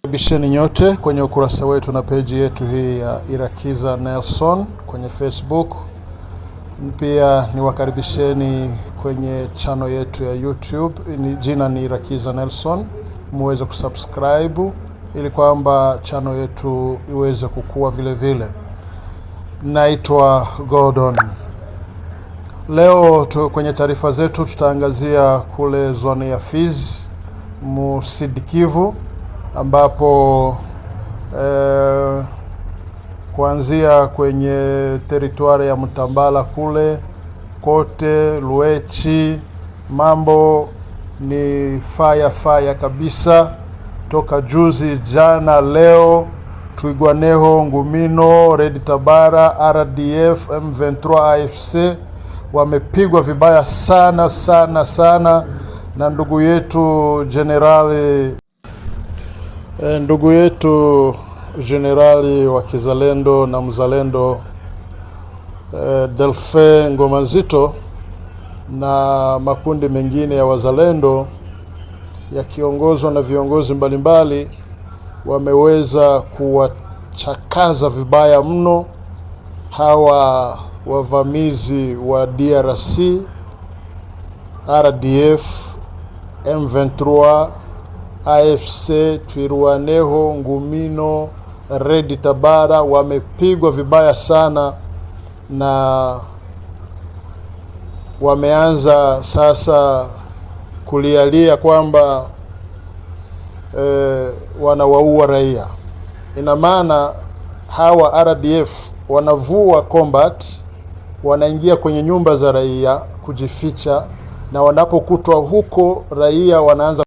Karibisheni nyote kwenye ukurasa wetu na page yetu hii ya Irakiza Nelson kwenye Facebook. Pia niwakaribisheni kwenye channel yetu ya YouTube. Jina ni Irakiza Nelson. Muweze kusubscribe ili kwamba channel yetu iweze kukua vile vile. Naitwa Gordon. Leo kwenye taarifa zetu tutaangazia kule zone ya Fizi, Sud Kivu, ambapo kuanzia kwenye teritwari ya Mtambala kule kote Luechi, mambo ni fire kabisa. Toka juzi, jana, leo Twigwaneho, Ngumino, Red Tabara, RDF, M23, AFC wamepigwa vibaya sana na ndugu yetu generali wa kizalendo na mzalendo Delfe Ngoma Nzito na makundi mengine ya wazalendo yakiongozwa na viongozi mbalimbali wameweza kuwachakaza vibaya mno hawa wavamizi wa DRC, RDF, M23, AFC, Twirwaneho, Ngumino, Red Tabara. Wamepigwa vibaya sana na wameanza sasa kulialia kwamba wanawaua raia. Ina maana hawa RDF wanavua combat, wanaingia kwenye nyumba za raia kujificha, na wanapokutwa huko raia wanaanza